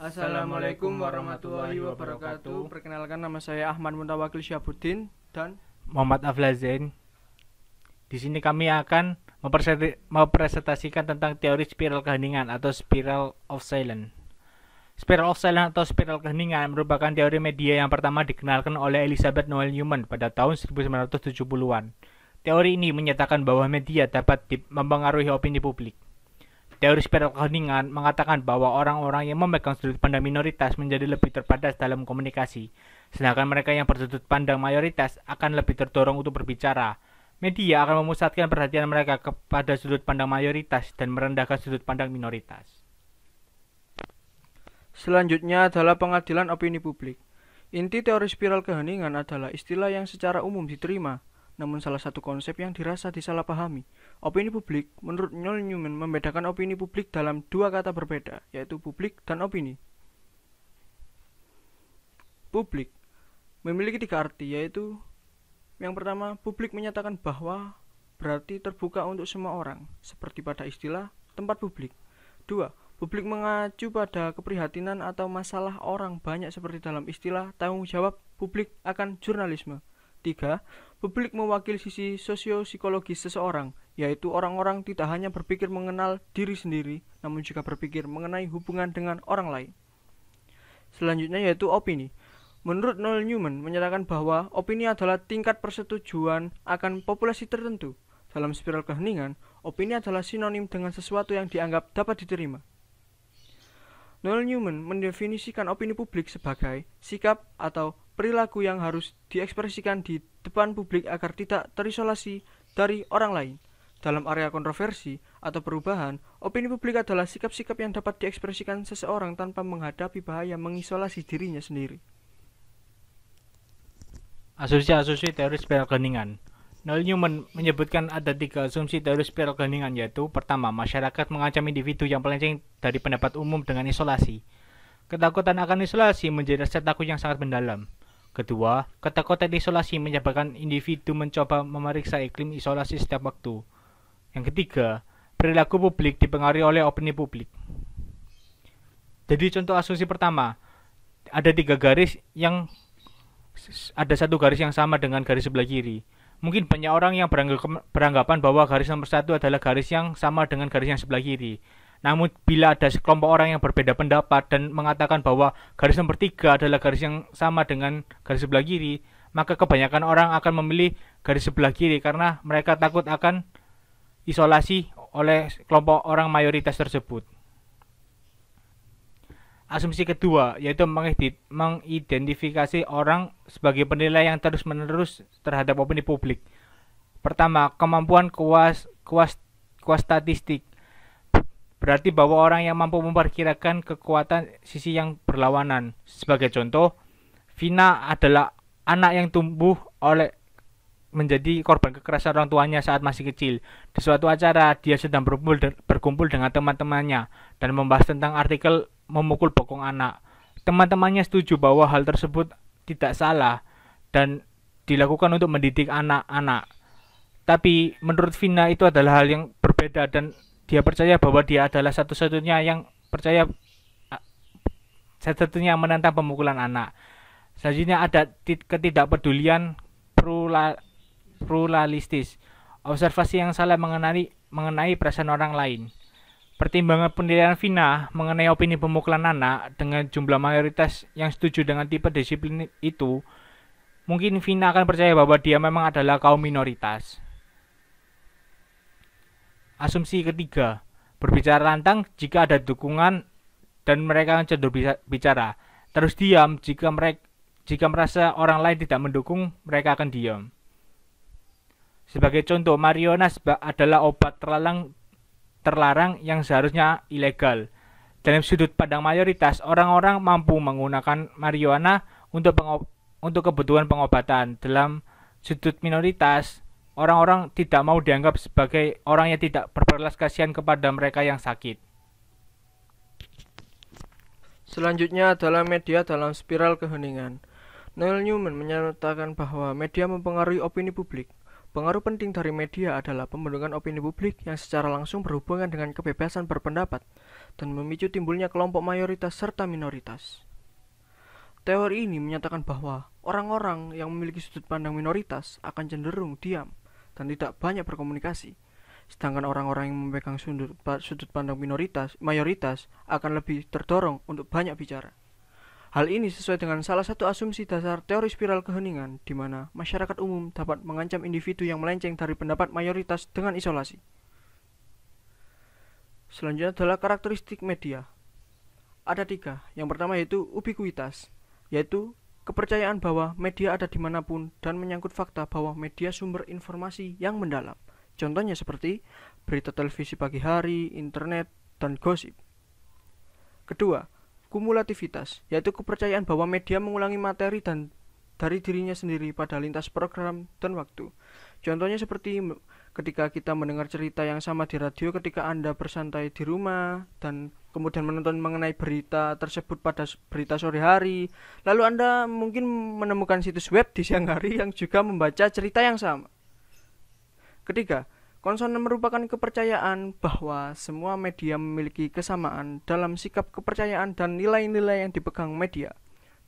Assalamualaikum warahmatullahi wabarakatuh. Perkenalkan, nama saya Ahmad Muntawakil Syabuddin dan Muhammad Aflazain. Di sini kami akan mempresentasikan tentang teori spiral keheningan atau spiral of silence. Spiral of silence atau spiral keheningan merupakan teori media yang pertama dikenalkan oleh Elizabeth Noel Newman pada tahun 1970-an. Teori ini menyatakan bahwa media dapat mempengaruhi opini publik. Teori spiral keheningan mengatakan bahwa orang-orang yang memegang sudut pandang minoritas menjadi lebih terbatas dalam komunikasi, sedangkan mereka yang bersudut pandang mayoritas akan lebih terdorong untuk berbicara. Media akan memusatkan perhatian mereka kepada sudut pandang mayoritas dan merendahkan sudut pandang minoritas. selanjutnya adalah pengadilan opini publik. Inti teori spiral keheningan adalah istilah yang secara umum diterima, namun salah satu konsep yang dirasa disalahpahami. Opini publik, menurut Noel Newman, membedakan opini publik dalam dua kata berbeda, yaitu publik dan opini. Publik memiliki tiga arti, yaitu yang pertama, publik menyatakan bahwa berarti terbuka untuk semua orang, seperti pada istilah tempat publik. Dua, publik mengacu pada keprihatinan atau masalah orang banyak seperti dalam istilah tanggung jawab publik akan jurnalisme. Tiga, publik mewakili sisi sosio-psikologis seseorang, yaitu orang-orang tidak hanya berpikir mengenal diri sendiri, namun juga berpikir mengenai hubungan dengan orang lain. Selanjutnya yaitu opini. Menurut Noel Newman menyatakan bahwa opini adalah tingkat persetujuan akan populasi tertentu. Dalam spiral keheningan, opini adalah sinonim dengan sesuatu yang dianggap dapat diterima. Noel Newman mendefinisikan opini publik sebagai sikap atau perilaku yang harus diekspresikan di depan publik agar tidak terisolasi dari orang lain. Dalam area kontroversi atau perubahan, opini publik adalah sikap-sikap yang dapat diekspresikan seseorang tanpa menghadapi bahaya mengisolasi dirinya sendiri. Asumsi-asumsi teori spiral keheningan. Noel Newman menyebutkan ada tiga asumsi teori spiral keheningan, yaitu pertama, masyarakat mengancam individu yang melenceng dari pendapat umum dengan isolasi. Ketakutan akan isolasi menjadi rasa takut yang sangat mendalam. Kedua, ketakutan isolasi menyebabkan individu mencoba memeriksa iklim isolasi setiap waktu. Yang ketiga, perilaku publik dipengaruhi oleh opini publik. Jadi contoh asumsi pertama, ada tiga garis yang ada satu garis yang sama dengan garis sebelah kiri. Mungkin banyak orang yang beranggapan bahwa garis nomor satu adalah garis yang sama dengan garis yang sebelah kiri. Namun bila ada sekelompok orang yang berbeda pendapat dan mengatakan bahwa garis nomor 3 adalah garis yang sama dengan garis sebelah kiri, maka kebanyakan orang akan memilih garis sebelah kiri karena mereka takut akan isolasi oleh kelompok orang mayoritas tersebut. Asumsi kedua, yaitu mengidentifikasi orang sebagai penilai yang terus-menerus terhadap opini publik. Pertama, kemampuan kuastatistik. Berarti bahwa orang yang mampu memperkirakan kekuatan sisi yang berlawanan. Sebagai contoh, Vina adalah anak yang tumbuh menjadi korban kekerasan orang tuanya saat masih kecil. Di suatu acara, dia sedang berkumpul dengan teman-temannya dan membahas tentang artikel memukul bokong anak. Teman-temannya setuju bahwa hal tersebut tidak salah dan dilakukan untuk mendidik anak-anak. Tapi menurut Vina itu adalah hal yang berbeda dan dia percaya bahwa dia adalah satu-satunya yang menentang pemukulan anak. Selanjutnya ada ketidakpedulian pluralistis. Observasi yang salah mengenai perasaan orang lain. Pertimbangan penilaian Vina mengenai opini pemukulan anak dengan jumlah mayoritas yang setuju dengan tipe disiplin itu, mungkin Vina akan percaya bahwa dia memang adalah kaum minoritas. Asumsi ketiga, berbicara lantang jika ada dukungan dan mereka akan cenderung bicara. Terus diam jika merasa orang lain tidak mendukung, mereka akan diam. Sebagai contoh, marijuana adalah obat terlarang yang seharusnya ilegal. Dalam sudut pandang mayoritas, orang-orang mampu menggunakan marijuana untuk kebutuhan pengobatan. Dalam sudut minoritas, orang-orang tidak mau dianggap sebagai orang yang tidak berbelas kasihan kepada mereka yang sakit. Selanjutnya adalah media dalam spiral keheningan. Noel Newman menyatakan bahwa media mempengaruhi opini publik. Pengaruh penting dari media adalah pembentukan opini publik yang secara langsung berhubungan dengan kebebasan berpendapat dan memicu timbulnya kelompok mayoritas serta minoritas. Teori ini menyatakan bahwa orang-orang yang memiliki sudut pandang minoritas akan cenderung diam dan tidak banyak berkomunikasi, sedangkan orang-orang yang memegang sudut pandang mayoritas akan lebih terdorong untuk banyak bicara. Hal ini sesuai dengan salah satu asumsi dasar teori spiral keheningan, di mana masyarakat umum dapat mengancam individu yang melenceng dari pendapat mayoritas dengan isolasi. Selanjutnya adalah karakteristik media. Ada 3. Yang pertama yaitu ubikuitas, yaitu kepercayaan bahwa media ada dimanapun dan menyangkut fakta bahwa media sumber informasi yang mendalam. Contohnya seperti berita televisi pagi hari, internet, dan gosip. Kedua, kumulativitas, yaitu kepercayaan bahwa media mengulangi materi dan dari dirinya sendiri pada lintas program dan waktu. Contohnya seperti ketika kita mendengar cerita yang sama di radio ketika Anda bersantai di rumah dan kemudian menonton mengenai berita tersebut pada berita sore hari, lalu Anda mungkin menemukan situs web di siang hari yang juga membaca cerita yang sama. Ketiga, konsonan merupakan kepercayaan bahwa semua media memiliki kesamaan dalam sikap kepercayaan dan nilai-nilai yang dipegang media.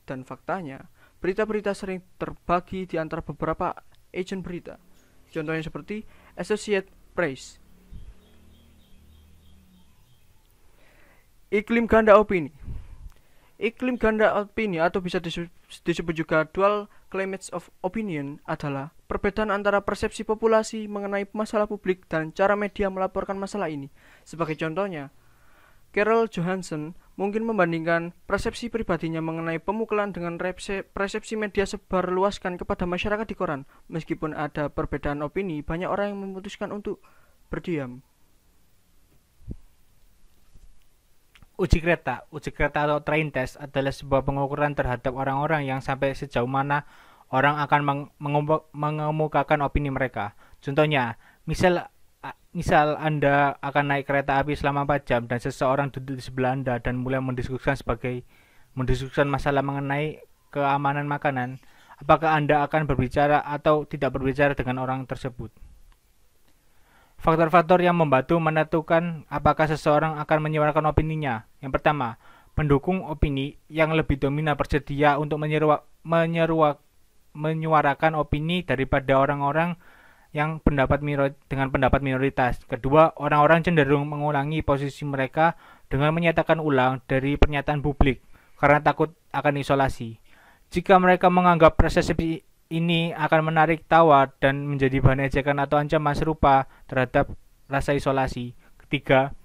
Dan faktanya, berita-berita sering terbagi di antara beberapa agen berita. Contohnya seperti Associated Press. Iklim ganda opini. Iklim ganda opini atau bisa disebut juga dual climate of opinion adalah perbedaan antara persepsi populasi mengenai masalah publik dan cara media melaporkan masalah ini. Sebagai contohnya, Carol Johansson mungkin membandingkan persepsi pribadinya mengenai pemukulan dengan persepsi media sebarluaskan kepada masyarakat di koran. Meskipun ada perbedaan opini, banyak orang yang memutuskan untuk berdiam. Uji kereta atau train test adalah sebuah pengukuran terhadap orang-orang yang sampai sejauh mana orang akan mengemukakan opini mereka. Contohnya, misal Anda akan naik kereta api selama 4 jam dan seseorang duduk di sebelah Anda dan mulai mendiskusikan masalah mengenai keamanan makanan, apakah Anda akan berbicara atau tidak berbicara dengan orang tersebut? Faktor-faktor yang membantu menentukan apakah seseorang akan menyuarakan opininya. Yang pertama, pendukung opini yang lebih dominan bersedia untuk menyuarakan opini daripada orang-orang yang dengan pendapat minoritas. Kedua, orang-orang cenderung mengulangi posisi mereka dengan menyatakan ulang dari pernyataan publik karena takut akan isolasi. Jika mereka menganggap persepsi ini akan menarik tawa dan menjadi bahan ejekan atau ancaman serupa terhadap rasa isolasi. Ketiga,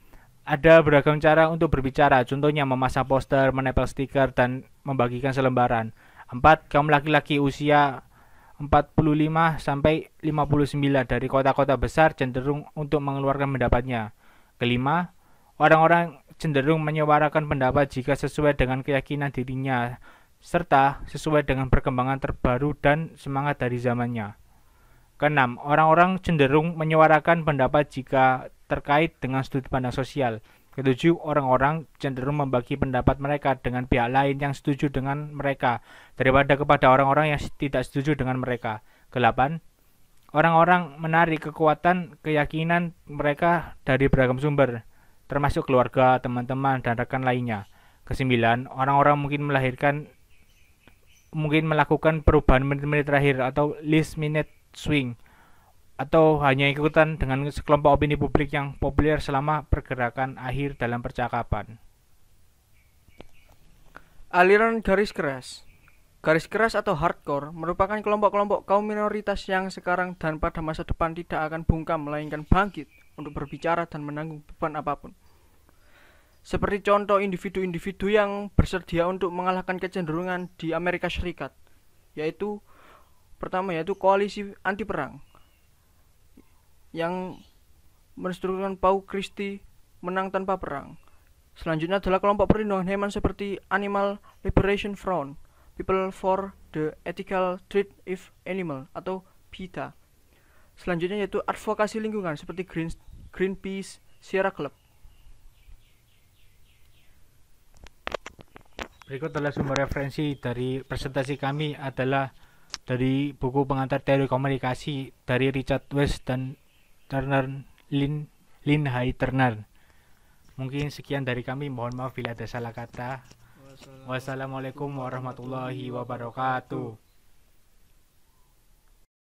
ada beragam cara untuk berbicara, contohnya memasang poster, menempel stiker, dan membagikan selembaran. 4. Kaum laki-laki usia 45 sampai 59 dari kota-kota besar cenderung untuk mengeluarkan pendapatnya. Kelima, orang-orang cenderung menyuarakan pendapat jika sesuai dengan keyakinan dirinya serta sesuai dengan perkembangan terbaru dan semangat dari zamannya. Keenam, orang-orang cenderung menyuarakan pendapat jika terkait dengan sudut pandang sosial. Ketujuh, orang-orang cenderung membagi pendapat mereka dengan pihak lain yang setuju dengan mereka daripada kepada orang-orang yang tidak setuju dengan mereka. Kedelapan, orang-orang menarik kekuatan keyakinan mereka dari beragam sumber, termasuk keluarga, teman-teman, dan rekan lainnya. Kesembilan, orang-orang mungkin melakukan perubahan menit-menit terakhir atau last minute swing, atau hanya ikutan dengan sekelompok opini publik yang populer selama pergerakan akhir dalam percakapan. Aliran garis keras. Garis keras atau hardcore merupakan kelompok-kelompok kaum minoritas yang sekarang dan pada masa depan tidak akan bungkam melainkan bangkit untuk berbicara dan menanggung beban apapun. Seperti contoh individu-individu yang bersedia untuk mengalahkan kecenderungan di Amerika Serikat, yaitu pertama yaitu koalisi anti perang yang menstrukturkan Paul Christie menang tanpa perang. Selanjutnya adalah kelompok perlindungan hewan seperti Animal Liberation Front, People for the Ethical Treat of Animal atau PETA. Selanjutnya yaitu advokasi lingkungan seperti Greenpeace, Sierra Club. Berikut adalah sumber referensi dari presentasi kami adalah dari buku pengantar teori komunikasi dari Richard West dan Lin Hai Turner. Mungkin sekian dari kami, mohon maaf bila ada salah kata. Wassalamualaikum warahmatullahi wabarakatuh.